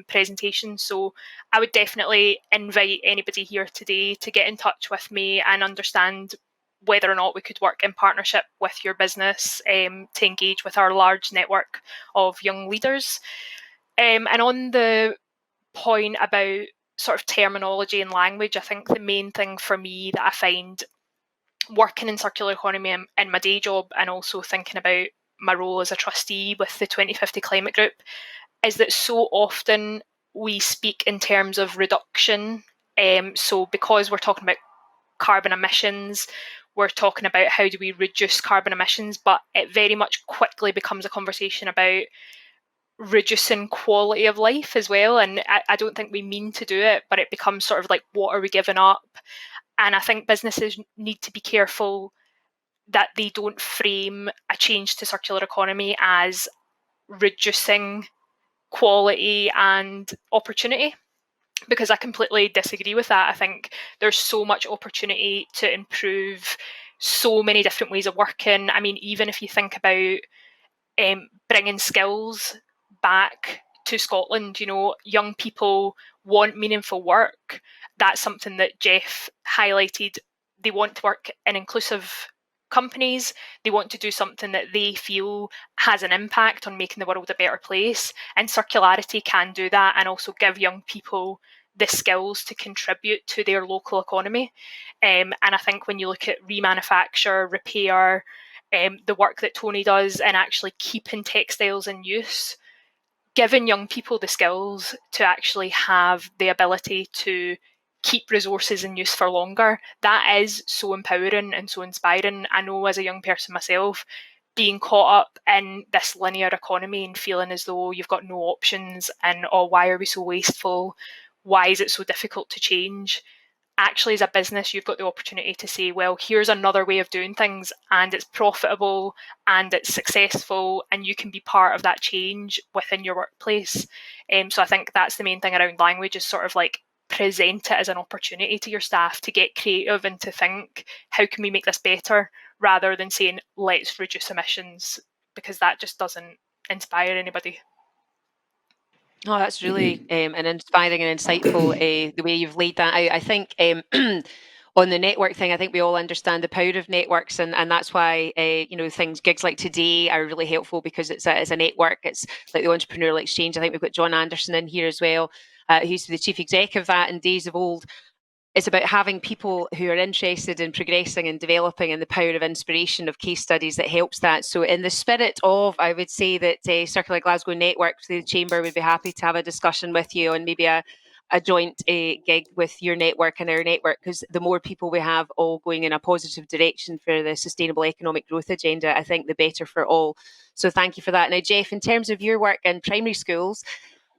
presentation. So I would definitely invite anybody here today to get in touch with me and understand whether or not we could work in partnership with your business to engage with our large network of young leaders. And on the point about sort of terminology and language, I think the main thing for me that I find working in circular economy in my day job, and also thinking about my role as a trustee with the 2050 Climate Group, is that so often we speak in terms of reduction. So because we're talking about carbon emissions, we're talking about how do we reduce carbon emissions, but it very much quickly becomes a conversation about reducing quality of life as well. And I don't think we mean to do it, but it becomes sort of like, what are we giving up? And I think businesses need to be careful that they don't frame a change to circular economy as reducing quality and opportunity, because I completely disagree with that. I think there's so much opportunity to improve so many different ways of working. I mean, even if you think about bringing skills back to Scotland, you know, young people want meaningful work. That's something that Geoff highlighted. They want to work in inclusive companies. They want to do something that they feel has an impact on making the world a better place. And circularity can do that and also give young people the skills to contribute to their local economy. And I think when you look at remanufacture, repair, the work that Tony does in actually keeping textiles in use, giving young people the skills to actually have the ability to keep resources in use for longer, that is so empowering and so inspiring. I know as a young person myself, being caught up in this linear economy and feeling as though you've got no options and, oh, why are we so wasteful? Why is it so difficult to change? Actually, as a business, you've got the opportunity to say, well, here's another way of doing things, and it's profitable and it's successful, and you can be part of that change within your workplace. So I think that's the main thing around language, is sort of like present it as an opportunity to your staff to get creative and to think, how can we make this better, rather than saying, let's reduce emissions, because that just doesn't inspire anybody. Oh, that's really an inspiring and insightful the way you've laid that out. I think on the network thing, I think we all understand the power of networks, and that's why you know, gigs like today are really helpful, because it's a network. It's like the entrepreneurial exchange. I think we've got John Anderson in here as well, who used to be the chief exec of that in days of old. It's about having people who are interested in progressing and developing, and the power of inspiration of case studies that helps that. So in the spirit of, I would say that Circular Glasgow Network, the Chamber, would be happy to have a discussion with you on maybe a joint gig with your network and our network, because the more people we have all going in a positive direction for the sustainable economic growth agenda, I think the better for all. So thank you for that. Now, Geoff, in terms of your work in primary schools,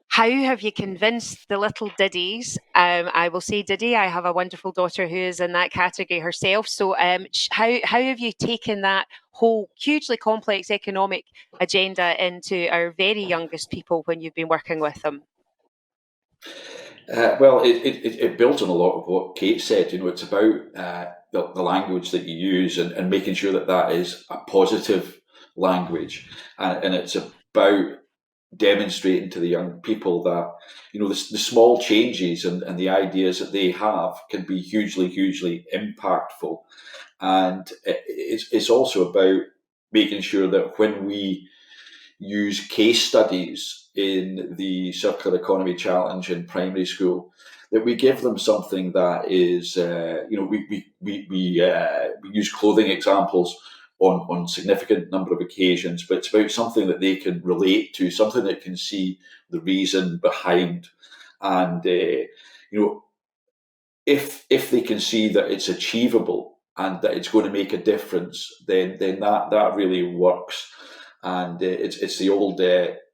how have you convinced the little Diddies? I will say Diddy, I have a wonderful daughter who is in that category herself. So how have you taken that whole hugely complex economic agenda into our very youngest people when you've been working with them? Well, it builds on a lot of what Kate said. You know, it's about the language that you use, and making sure that that is a positive language, and it's about demonstrating to the young people that, you know, the small changes and the ideas that they have can be hugely impactful. And it's also about making sure that when we use case studies in the Circular Economy Challenge in primary school, that we give them something that is, you know, we use clothing examples on significant number of occasions, but it's about something that they can relate to, something that can see the reason behind. And, you know, if they can see that it's achievable and that it's going to make a difference, then that really works. And it's the old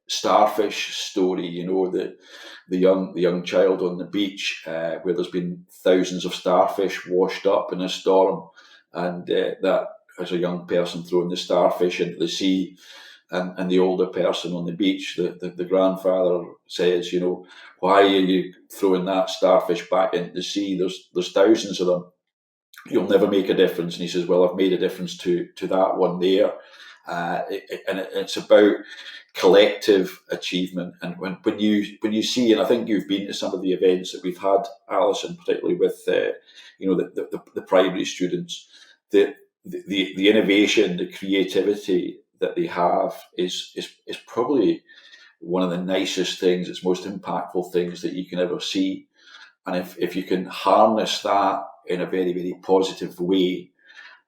starfish story, you know, the young child on the beach, where there's been thousands of starfish washed up in a storm, and that as a young person throwing the starfish into the sea, and the older person on the beach, the grandfather says, you know, why are you throwing that starfish back into the sea? There's thousands of them. You'll never make a difference. And he says, well, I've made a difference to that one there. It's about collective achievement. And when you see, and I think you've been to some of the events that we've had, Alison, particularly with you know, the primary students, the innovation, the creativity that they have is probably one of the nicest things, it's most impactful things that you can ever see. And if you can harness that in a very positive way,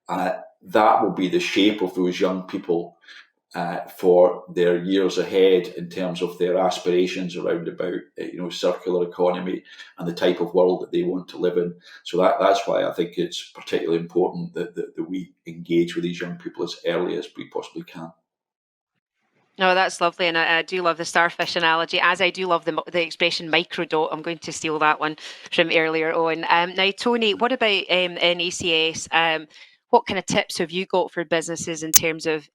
that will be the shape of those young people for their years ahead, in terms of their aspirations around about, you know, circular economy and the type of world that they want to live in. So that's why I think it's particularly important that we engage with these young people as early as we possibly can. No, that's lovely, and I do love the starfish analogy, as I do love the expression microdot. I'm going to steal that one from earlier on. Now, Tony, what about in ACS? what kind of tips have you got for businesses in terms of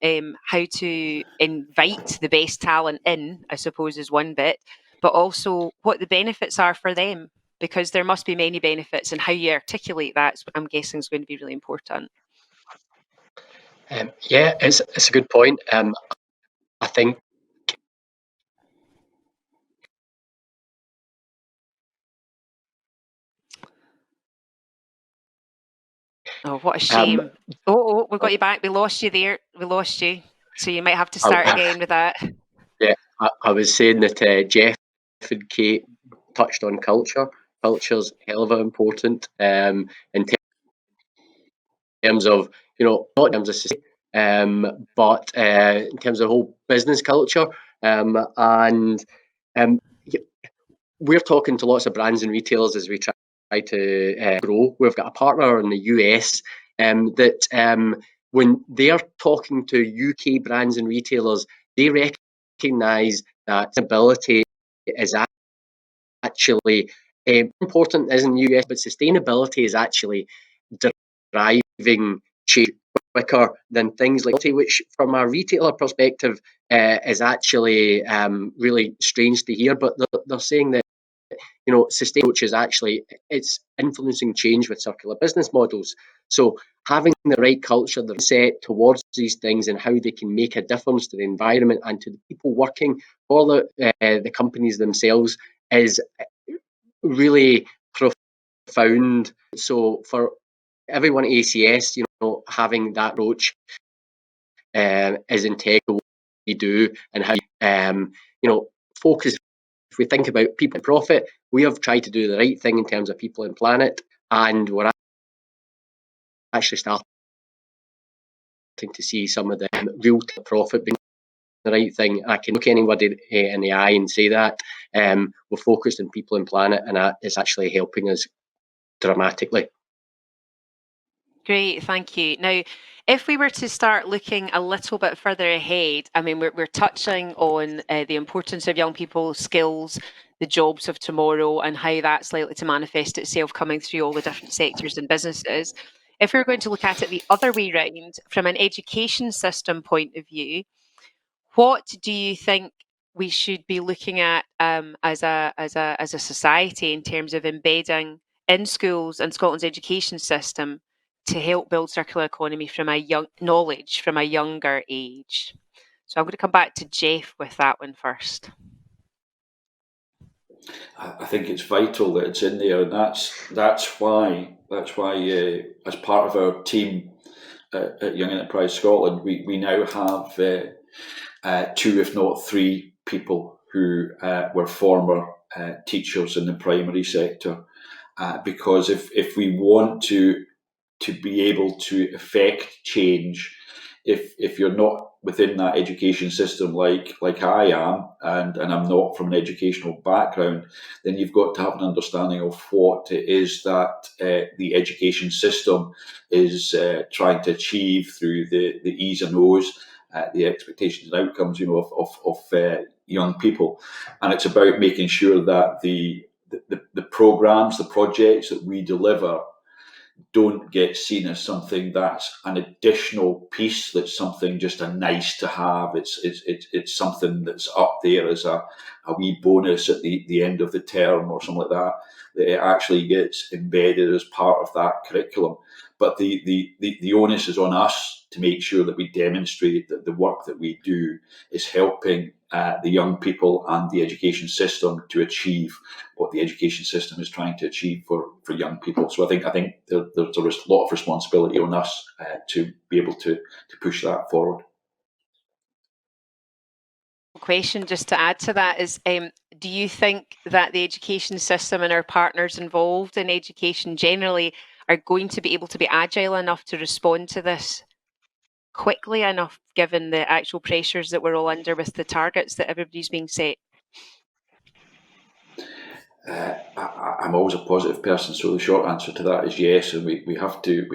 how to invite the best talent in, I suppose, is one bit, but also what the benefits are for them? Because there must be many benefits, and how you articulate that, I'm guessing, is going to be really important. Yeah, it's a good point. I think Oh, what a shame. We've got you back. We lost you there. We lost you. So you might have to start again with that. Yeah, I was saying that Geoff and Kate touched on culture. Culture's hell of important in terms of, not in terms of society, but in terms of the whole business culture. And we're talking to lots of brands and retailers as we try to grow. We've got a partner in the US that when they're talking to UK brands and retailers, they recognise that sustainability is actually important as in the US, but sustainability is actually driving change quicker than things like, which from a retailer perspective is actually really strange to hear, but they're saying that sustain approach is actually, it's influencing change with circular business models. So having the right culture, the set towards these things and how they can make a difference to the environment and to the people working for the companies themselves is really profound. So for everyone at ACS, having that approach is integral to what we do and how focus. If we think about people and profit, we have tried to do the right thing in terms of people and planet, and we're actually starting to see some of the real profit being the right thing. I can look anybody in the eye and say that we're focused on people and planet, and that is actually helping us dramatically. Great, thank you. Now, if we were to start looking a little bit further ahead, I mean, we're touching on the importance of young people's skills, the jobs of tomorrow, and how that's likely to manifest itself coming through all the different sectors and businesses. If we were going to look at it the other way round, from an education system point of view, what do you think we should be looking at as a society in terms of embedding in schools and Scotland's education system to help build circular economy from a younger age? So I'm going to come back to Geoff with that one first. I think it's vital that it's in there, and that's why as part of our team at Young Enterprise Scotland, we now have 2, if not 3, people who were former teachers in the primary sector, because if we want to be able to effect change, if you're not within that education system like I am, and I'm not from an educational background, then you've got to have an understanding of what it is that the education system is trying to achieve through the E's and O's, the expectations and outcomes, of young people. And it's about making sure that the programs, the projects that we deliver don't get seen as something that's an additional piece, that's something just a nice to have. It's something that's up there as a wee bonus at the end of the term or something like that, that it actually gets embedded as part of that curriculum. But the onus is on us to make sure that we demonstrate that the work that we do is helping the young people and the education system to achieve what the education system is trying to achieve for young people. So I think there's a lot of responsibility on us to be able to push that forward. Question just to add to that is, do you think that the education system and our partners involved in education generally are going to be able to be agile enough to respond to this quickly enough, given the actual pressures that we're all under with the targets that everybody's being set? I'm always a positive person, so the short answer to that is yes, and we have to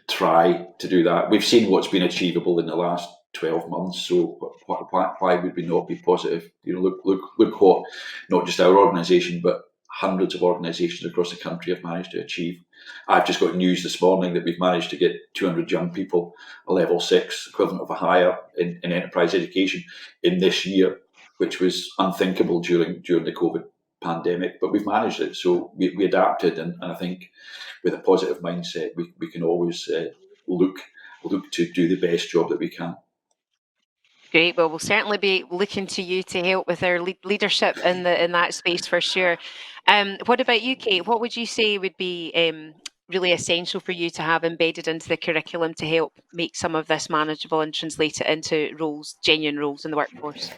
try to do that. We've seen what's been achievable in the last 12 months, so why would we not be positive? Look what not just our organisation but hundreds of organisations across the country have managed to achieve. I've just got news this morning that we've managed to get 200 young people a level 6 equivalent of a higher in enterprise education in this year, which was unthinkable during the COVID pandemic, but we've managed it. So we adapted, and I think with a positive mindset, we can always look to do the best job that we can. Great. Well, we'll certainly be looking to you to help with our leadership in that space for sure. What about you, Kate? What would you say would be really essential for you to have embedded into the curriculum to help make some of this manageable and translate it into roles, genuine roles in the workforce?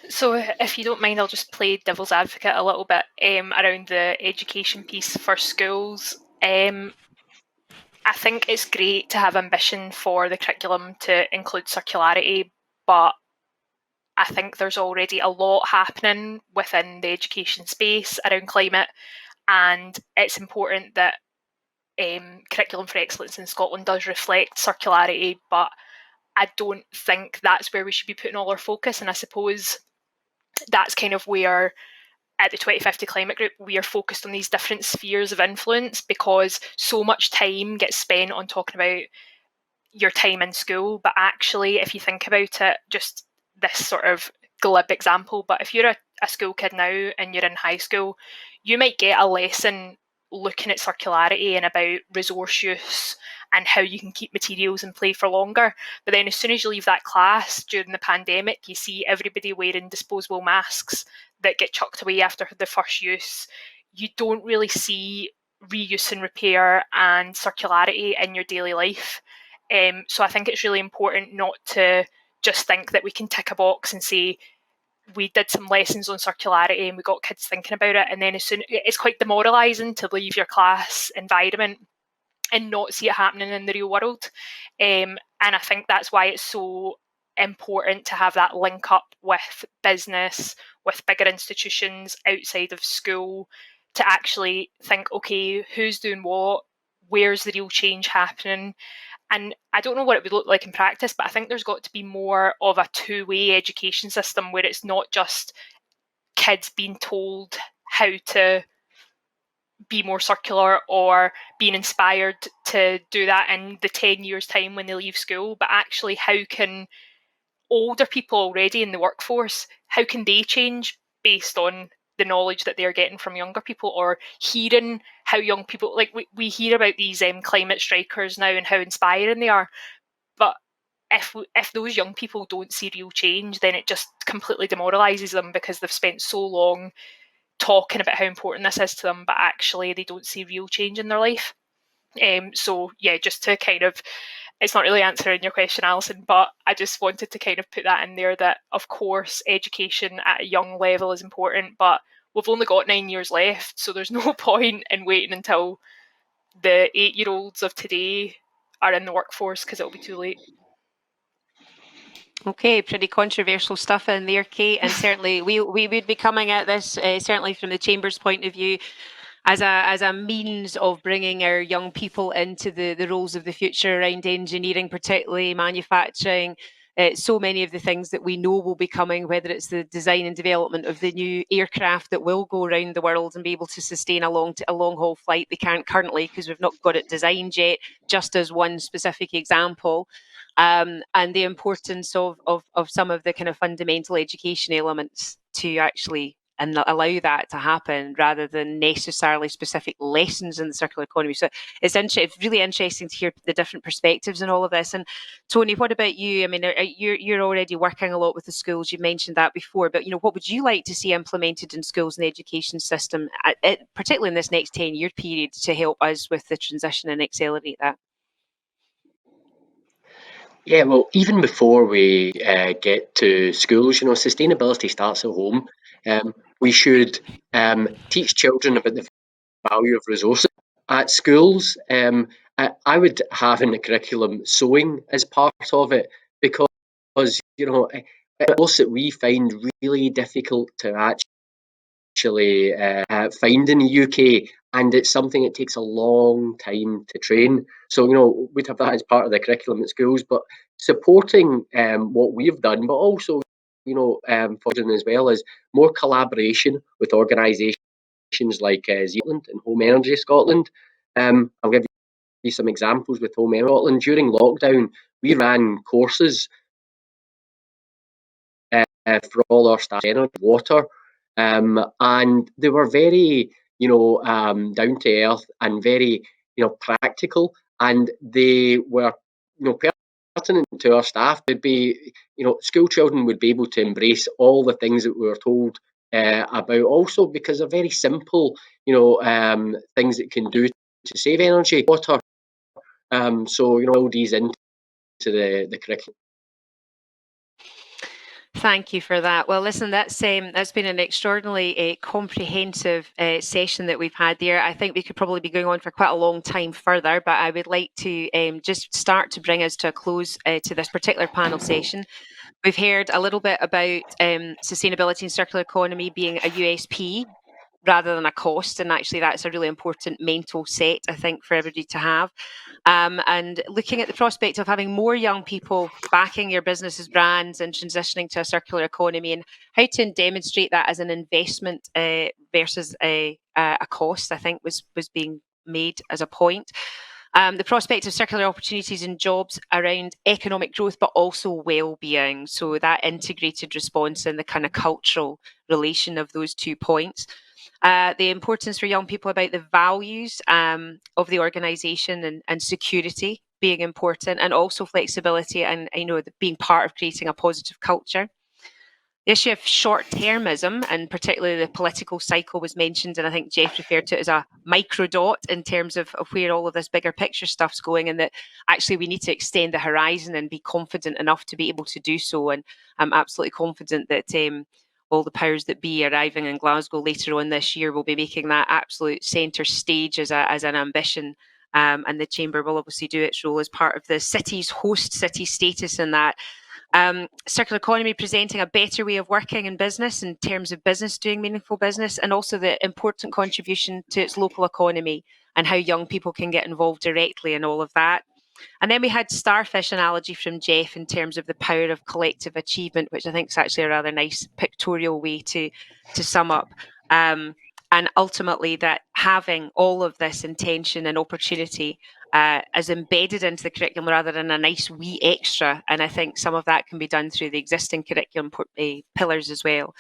So if you don't mind, I'll just play devil's advocate a little bit around the education piece for schools. I think it's great to have ambition for the curriculum to include circularity, but I think there's already a lot happening within the education space around climate, and it's important that Curriculum for Excellence in Scotland does reflect circularity, but I don't think that's where we should be putting all our focus. And I suppose that's kind of where at the 2050 Climate Group, we are focused on these different spheres of influence, because so much time gets spent on talking about your time in school. But actually, if you think about it, just this sort of glib example, but if you're a school kid now and you're in high school, you might get a lesson looking at circularity and about resource use and how you can keep materials in play for longer. But then as soon as you leave that class during the pandemic, you see everybody wearing disposable masks that get chucked away after the first use. You don't really see reuse and repair and circularity in your daily life. So I think it's really important not to just think that we can tick a box and say we did some lessons on circularity and we got kids thinking about it, and then as soon it's quite demoralising to leave your class environment and not see it happening in the real world. And I think that's why it's so important to have that link up with business, with bigger institutions outside of school, to actually think, okay, who's doing what, where's the real change happening. And I don't know what it would look like in practice, but I think there's got to be more of a two-way education system where it's not just kids being told how to be more circular or being inspired to do that in the 10 years' time when they leave school, but actually how can older people already in the workforce, how can they change based on the knowledge that they're getting from younger people, or hearing how young people, like we hear about these climate strikers now and how inspiring they are, but if those young people don't see real change, then it just completely demoralises them, because they've spent so long talking about how important this is to them, but actually they don't see real change in their life. So yeah, just to kind of, it's not really answering your question, Alison, but I just wanted to kind of put that in there, that of course education at a young level is important, but we've only got 9 years left, so there's no point in waiting until the 8-year-olds of today are in the workforce, because it'll be too late. Okay, pretty controversial stuff in there, Kate, and certainly we would be coming at this certainly from the Chamber's point of view as a means of bringing our young people into the roles of the future around engineering, particularly manufacturing. So many of the things that we know will be coming, whether it's the design and development of the new aircraft that will go around the world and be able to sustain a long haul flight. They can't currently because we've not got it designed yet, just as one specific example. And the importance of some of the kind of fundamental education elements to actually and allow that to happen rather than necessarily specific lessons in the circular economy. So it's really interesting to hear the different perspectives in all of this. And Tony, what about you? I mean, you're already working a lot with the schools. You mentioned that before, but what would you like to see implemented in schools and the education system, particularly in this next 10-year period, to help us with the transition and accelerate that? Yeah, well, even before we get to schools, sustainability starts at home. We should teach children about the value of resources at schools. I would have in the curriculum sewing as part of it, because it's a course that we find really difficult to actually find in the UK, and it's something that takes a long time to train. So we'd have that as part of the curriculum at schools, but supporting what we've done, but also for children as well, is more collaboration with organisations like Zealand and Home Energy Scotland. I'll give you some examples with Home Energy Scotland. During lockdown, we ran courses for all our staff, energy, water, and they were very, down to earth and very, practical, and they were, pertinent to our staff. They'd be, school children would be able to embrace all the things that we were told about, also because they're very simple, things that can do to save energy, water. So, all these into the curriculum. Thank you for that. Well, listen, that's been an extraordinarily comprehensive session that we've had there. I think we could probably be going on for quite a long time further, but I would like to just start to bring us to a close to this particular panel session. We've heard a little bit about sustainability and circular economy being a USP rather than a cost, and actually that's a really important mental set, I think, for everybody to have. And looking at the prospect of having more young people backing your business's brands and transitioning to a circular economy, and how to demonstrate that as an investment versus a cost, I think was being made as a point. The prospect of circular opportunities and jobs around economic growth, but also well-being. So that integrated response and the kind of cultural relation of those 2 points. The importance for young people about the values of the organisation and security being important, and also flexibility and being part of creating a positive culture. The issue of short-termism, and particularly the political cycle, was mentioned, and I think Geoff referred to it as a microdot in terms of where all of this bigger picture stuff's going, and that actually we need to extend the horizon and be confident enough to be able to do so. And I'm absolutely confident that all the powers that be arriving in Glasgow later on this year will be making that absolute centre stage as an ambition. And the Chamber will obviously do its role as part of the city's host city status in that. Circular economy presenting a better way of working in business in terms of business doing meaningful business, and also the important contribution to its local economy and how young people can get involved directly in all of that. And then we had starfish analogy from Geoff in terms of the power of collective achievement, which I think is actually a rather nice pictorial way to sum up. And ultimately that having all of this intention and opportunity as embedded into the curriculum rather than a nice wee extra. And I think some of that can be done through the existing curriculum pillars as well.